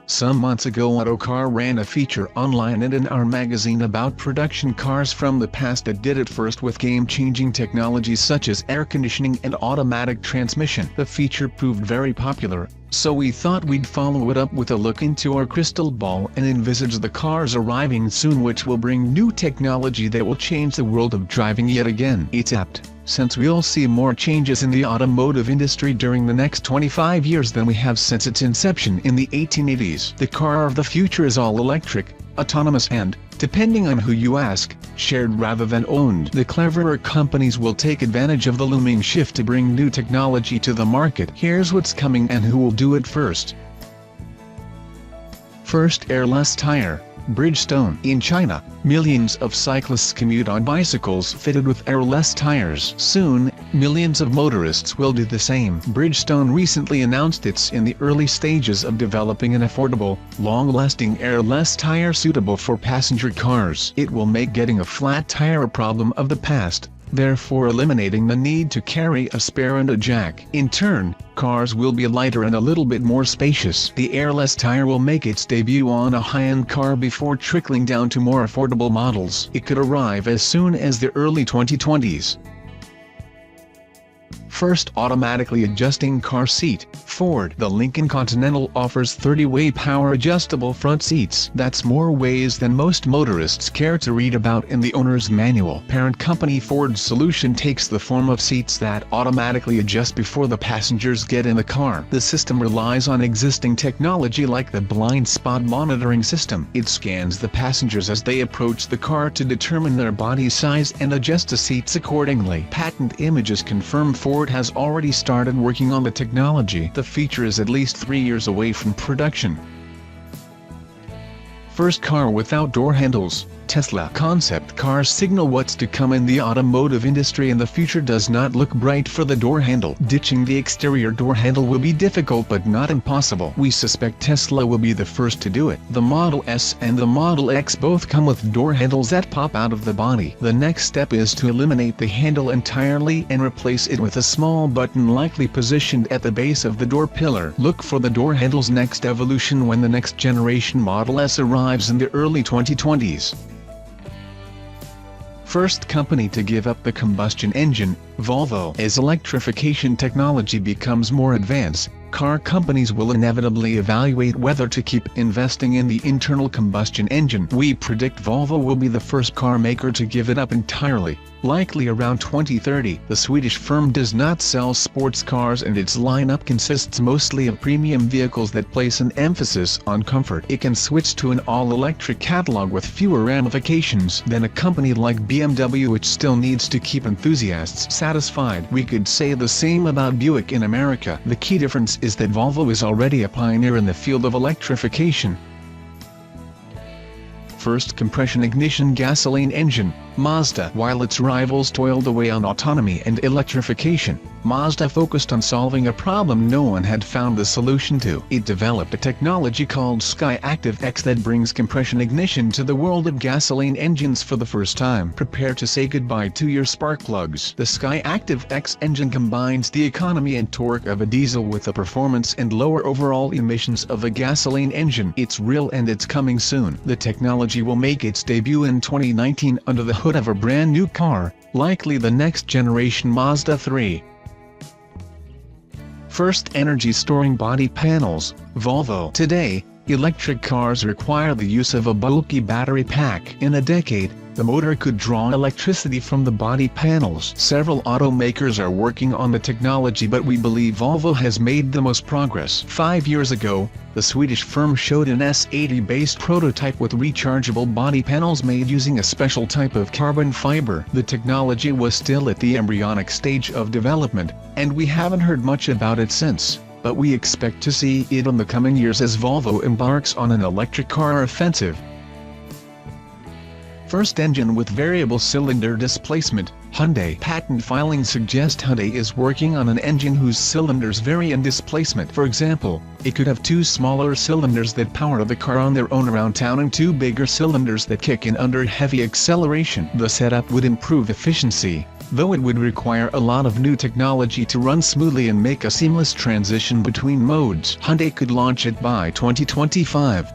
Some months ago Autocar ran a feature online and in our magazine about production cars from the past that did it first with game-changing technologies such as air conditioning and automatic transmission. The feature proved very popular, so we thought we'd follow it up with a look into our crystal ball and envisage the cars arriving soon, which will bring new technology that will change the world of driving yet again. It's apt, since we'll see more changes in the automotive industry during the next 25 years than we have since its inception in the 1880s. The car of the future is all electric, autonomous and, depending on who you ask, shared rather than owned. The cleverer companies will take advantage of the looming shift to bring new technology to the market. Here's what's coming and who will do it first. First, airless tire. Bridgestone. In China, millions of cyclists commute on bicycles fitted with airless tires. Soon, millions of motorists will do the same. Bridgestone recently announced it's in the early stages of developing an affordable, long-lasting airless tire suitable for passenger cars. It will make getting a flat tire a problem of the past, therefore eliminating the need to carry a spare and a jack. In turn, cars will be lighter and a little bit more spacious. The airless tire will make its debut on a high-end car before trickling down to more affordable models. It could arrive as soon as the early 2020s. First, automatically adjusting car seat. Ford. The Lincoln Continental offers 30-way power-adjustable front seats. That's more ways than most motorists care to read about in the owner's manual. Parent company Ford's solution takes the form of seats that automatically adjust before the passengers get in the car. The system relies on existing technology like the blind spot monitoring system. It scans the passengers as they approach the car to determine their body size and adjust the seats accordingly. Patent images confirm Ford has already started working on the technology. The feature is at least 3 years away from production. First car without door handles. Tesla. Concept cars signal what's to come in the automotive industry, and the future does not look bright for the door handle. Ditching the exterior door handle will be difficult but not impossible. We suspect Tesla will be the first to do it. The Model S and the Model X both come with door handles that pop out of the body. The next step is to eliminate the handle entirely and replace it with a small button likely positioned at the base of the door pillar. Look for the door handle's next evolution when the next generation Model S arrives in the early 2020s. First company to give up the combustion engine, Volvo. As electrification technology becomes more advanced, car companies will inevitably evaluate whether to keep investing in the internal combustion engine. We predict Volvo will be the first car maker to give it up entirely, likely around 2030. The Swedish firm does not sell sports cars and its lineup consists mostly of premium vehicles that place an emphasis on comfort. It can switch to an all-electric catalog with fewer ramifications than a company like BMW, which still needs to keep enthusiasts satisfied. We could say the same about Buick in America. The key difference is that Volvo is already a pioneer in the field of electrification. First compression ignition gasoline engine, Mazda. While its rivals toiled away on autonomy and electrification, Mazda focused on solving a problem no one had found the solution to. It developed a technology called SkyActiv-X that brings compression ignition to the world of gasoline engines for the first time. Prepare to say goodbye to your spark plugs. The SkyActiv-X engine combines the economy and torque of a diesel with the performance and lower overall emissions of a gasoline engine. It's real and it's coming soon. The technology will make its debut in 2019 under the hood of a brand new car, likely the next generation Mazda 3. First energy storing body panels, Volvo. Today, electric cars require the use of a bulky battery pack. In a decade, the motor could draw electricity from the body panels. Several automakers are working on the technology, but we believe Volvo has made the most progress. 5 years ago, the Swedish firm showed an S80-based prototype with rechargeable body panels made using a special type of carbon fiber. The technology was still at the embryonic stage of development, and we haven't heard much about it since, but we expect to see it in the coming years as Volvo embarks on an electric car offensive. First engine with variable cylinder displacement, Hyundai patent filing suggests Hyundai is working on an engine whose cylinders vary in displacement. For example, it could have 2 smaller cylinders that power the car on their own around town and 2 bigger cylinders that kick in under heavy acceleration. The setup would improve efficiency, though it would require a lot of new technology to run smoothly and make a seamless transition between modes. Hyundai could launch it by 2025.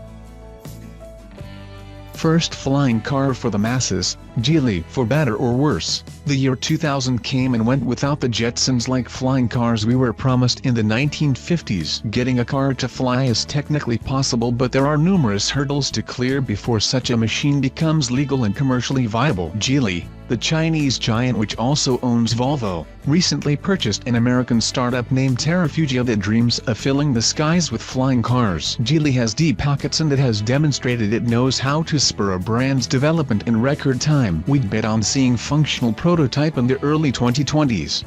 First flying car for the masses, Geely. For better or worse, the year 2000 came and went without the Jetsons-like flying cars we were promised in the 1950s. Getting a car to fly is technically possible, but there are numerous hurdles to clear before such a machine becomes legal and commercially viable. Geely, the Chinese giant which also owns Volvo, recently purchased an American startup named Terrafugia that dreams of filling the skies with flying cars. Geely has deep pockets and it has demonstrated it knows how to spur a brand's development in record time. We'd bet on seeing functional prototype in the early 2020s.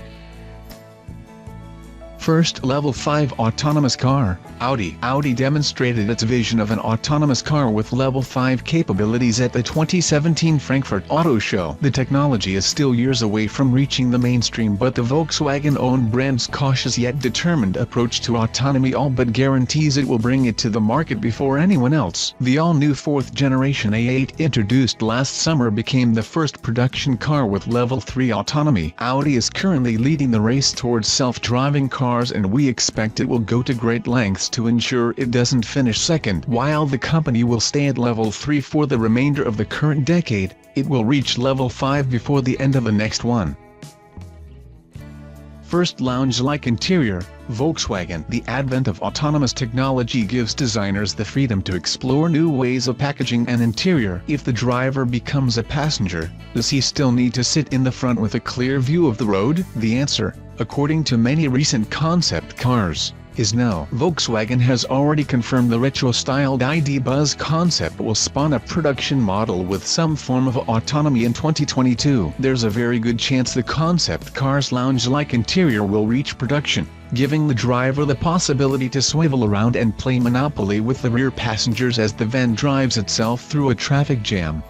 First Level 5 autonomous car, Audi. Audi demonstrated its vision of an autonomous car with Level 5 capabilities at the 2017 Frankfurt Auto Show. The technology is still years away from reaching the mainstream, but the Volkswagen-owned brand's cautious yet determined approach to autonomy all but guarantees it will bring it to the market before anyone else. The all-new 4th generation A8 introduced last summer became the first production car with Level 3 autonomy. Audi is currently leading the race towards self-driving cars, and we expect it will go to great lengths to ensure it doesn't finish second. While the company will stay at Level 3 for the remainder of the current decade, it will reach Level 5 before the end of the next one. First lounge-like interior, Volkswagen. The advent of autonomous technology gives designers the freedom to explore new ways of packaging an interior. If the driver becomes a passenger, does he still need to sit in the front with a clear view of the road? The answer, according to many recent concept cars, is no. Volkswagen has already confirmed the retro-styled ID Buzz concept will spawn a production model with some form of autonomy in 2022. There's a very good chance the concept car's lounge-like interior will reach production, giving the driver the possibility to swivel around and play Monopoly with the rear passengers as the van drives itself through a traffic jam.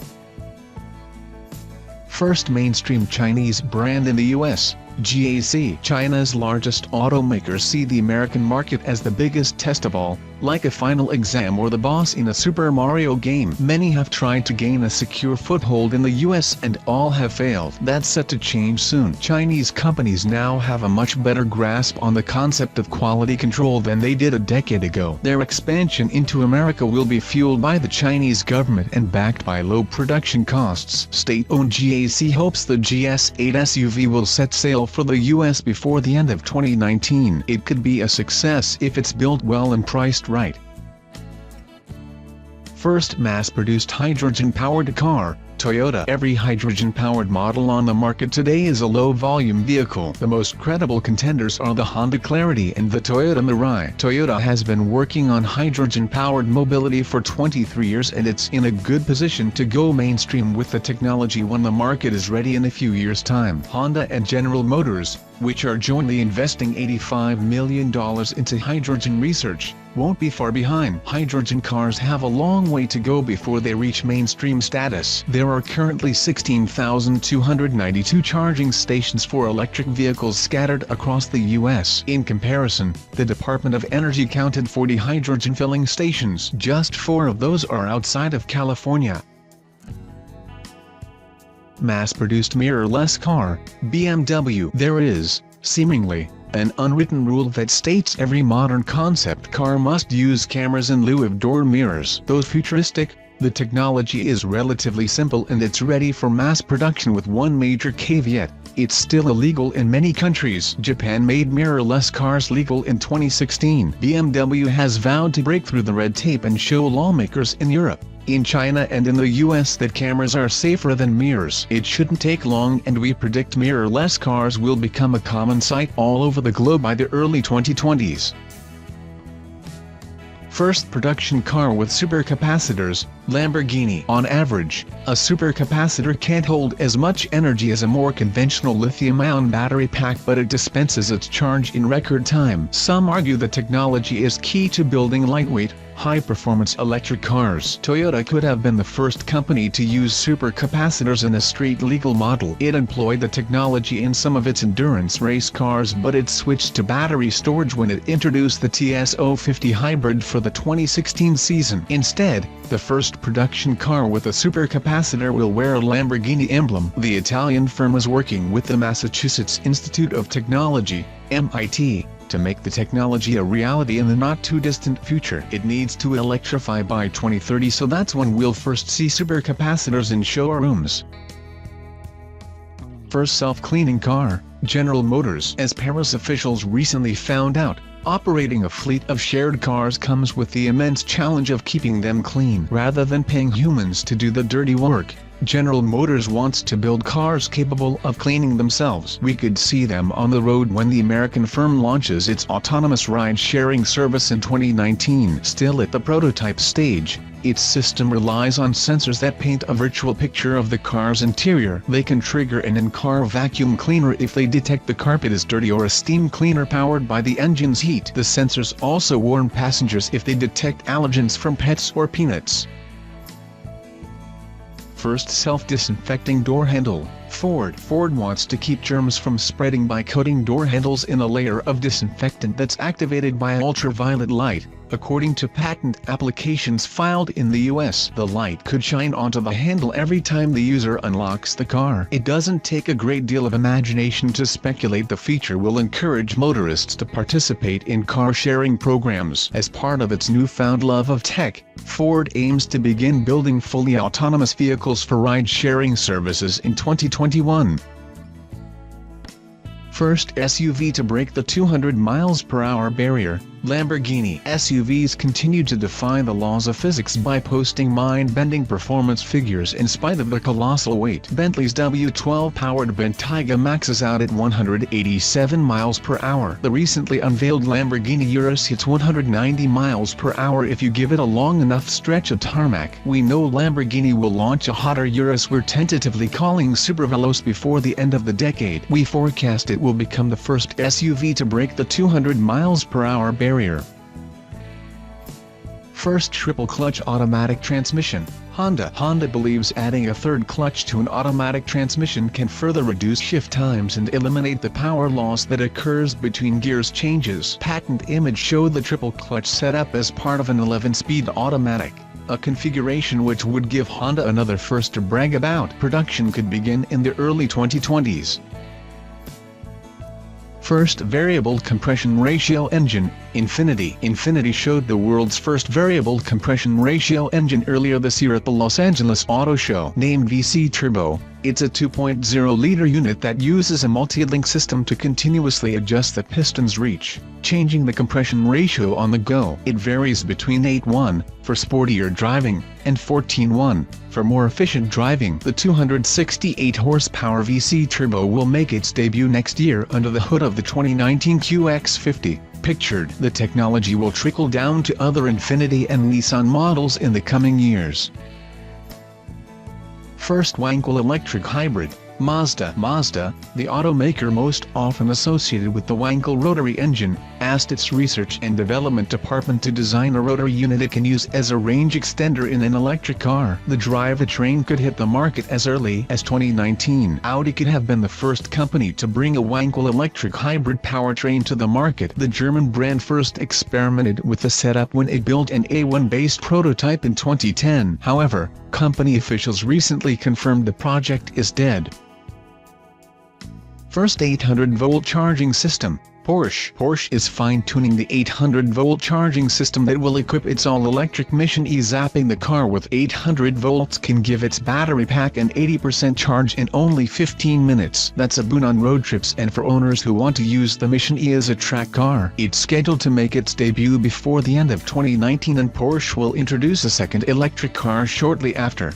First mainstream Chinese brand in the US, GAC. China's largest automakers see the American market as the biggest test of all, like a final exam or the boss in a Super Mario game. Many have tried to gain a secure foothold in the US and all have failed. That's set to change soon. Chinese companies now have a much better grasp on the concept of quality control than they did a decade ago. Their expansion into America will be fueled by the Chinese government and backed by low production costs. State-owned GAC hopes the GS8 SUV will set sail for the US before the end of 2019. It could be a success if it's built well and priced right. First mass-produced hydrogen-powered car, Toyota. Every hydrogen-powered model on the market today is a low-volume vehicle. The most credible contenders are the Honda Clarity and the Toyota Mirai. Toyota has been working on hydrogen-powered mobility for 23 years and it's in a good position to go mainstream with the technology when the market is ready in a few years' time. Honda and General Motors, which are jointly investing $85 million into hydrogen research, won't be far behind. Hydrogen cars have a long way to go before they reach mainstream status. There are currently 16,292 charging stations for electric vehicles scattered across the U.S. In comparison, the Department of Energy counted 40 hydrogen filling stations. Just 4 of those are outside of California. Mass-produced mirrorless car, BMW. There is, seemingly, an unwritten rule that states every modern concept car must use cameras in lieu of door mirrors. Though futuristic, the technology is relatively simple and it's ready for mass production with one major caveat: it's still illegal in many countries. Japan made mirrorless cars legal in 2016. BMW has vowed to break through the red tape and show lawmakers in Europe, in China and in the US that cameras are safer than mirrors. It shouldn't take long and we predict mirrorless cars will become a common sight all over the globe by the early 2020s. First production car with supercapacitors, Lamborghini. On average, a supercapacitor can't hold as much energy as a more conventional lithium-ion battery pack, but it dispenses its charge in record time. Some argue the technology is key to building lightweight, high-performance electric cars. Toyota could have been the first company to use supercapacitors in a street-legal model. It employed the technology in some of its endurance race cars, but it switched to battery storage when it introduced the TS050 hybrid for the 2016 season. Instead, the first production car with a supercapacitor will wear a Lamborghini emblem. The Italian firm is working with the Massachusetts Institute of Technology, MIT, to make the technology a reality in the not-too-distant future. It needs to electrify by 2030, so that's when we'll first see supercapacitors in showrooms. First self-cleaning car, General Motors. As Paris officials recently found out, operating a fleet of shared cars comes with the immense challenge of keeping them clean. Rather than paying humans to do the dirty work, General Motors wants to build cars capable of cleaning themselves. We could see them on the road when the American firm launches its autonomous ride-sharing service in 2019. Still at the prototype stage, its system relies on sensors that paint a virtual picture of the car's interior. They can trigger an in-car vacuum cleaner if they detect the carpet is dirty, or a steam cleaner powered by the engine's heat. The sensors also warn passengers if they detect allergens from pets or peanuts. First self-disinfecting door handle, Ford. Ford wants to keep germs from spreading by coating door handles in a layer of disinfectant that's activated by ultraviolet light. According to patent applications filed in the US, the light could shine onto the handle every time the user unlocks the car. It doesn't take a great deal of imagination to speculate the feature will encourage motorists to participate in car-sharing programs. As part of its newfound love of tech, Ford aims to begin building fully autonomous vehicles for ride-sharing services in 2021. First SUV to break the 200 mph barrier, Lamborghini. SUVs continue to defy the laws of physics by posting mind-bending performance figures in spite of their colossal weight. Bentley's W12-powered Bentayga maxes out at 187 mph. The recently unveiled Lamborghini Urus hits 190 mph if you give it a long enough stretch of tarmac. We know Lamborghini will launch a hotter Urus we're tentatively calling Superveloce before the end of the decade. We forecast it will become the first SUV to break the 200 mph barrier. First triple-clutch automatic transmission, Honda. Honda believes adding a third clutch to an automatic transmission can further reduce shift times and eliminate the power loss that occurs between gears changes. Patent image showed the triple-clutch setup as part of an 11-speed automatic, a configuration which would give Honda another first to brag about. Production could begin in the early 2020s. First variable compression ratio engine, Infiniti. Infiniti showed the world's first variable compression ratio engine earlier this year at the Los Angeles Auto Show. Named VC Turbo, it's a 2.0-liter unit that uses a multi-link system to continuously adjust the piston's reach, changing the compression ratio on the go. It varies between 8:1, for sportier driving, and 14:1, for more efficient driving. The 268 horsepower VC Turbo will make its debut next year under the hood of the 2019 QX50. Pictured. The technology will trickle down to other Infiniti and Nissan models in the coming years. First Wankel electric hybrid, Mazda. Mazda, the automaker most often associated with the Wankel rotary engine, asked its research and development department to design a rotary unit it can use as a range extender in an electric car. The drivetrain could hit the market as early as 2019. Audi could have been the first company to bring a Wankel electric hybrid powertrain to the market. The German brand first experimented with the setup when it built an A1-based prototype in 2010. However, company officials recently confirmed the project is dead. First 800-volt charging system, Porsche. Porsche is fine-tuning the 800-volt charging system that will equip its all-electric Mission E. Zapping the car with 800 volts can give its battery pack an 80% charge in only 15 minutes. That's a boon on road trips and for owners who want to use the Mission E as a track car. It's scheduled to make its debut before the end of 2019, and Porsche will introduce a second electric car shortly after.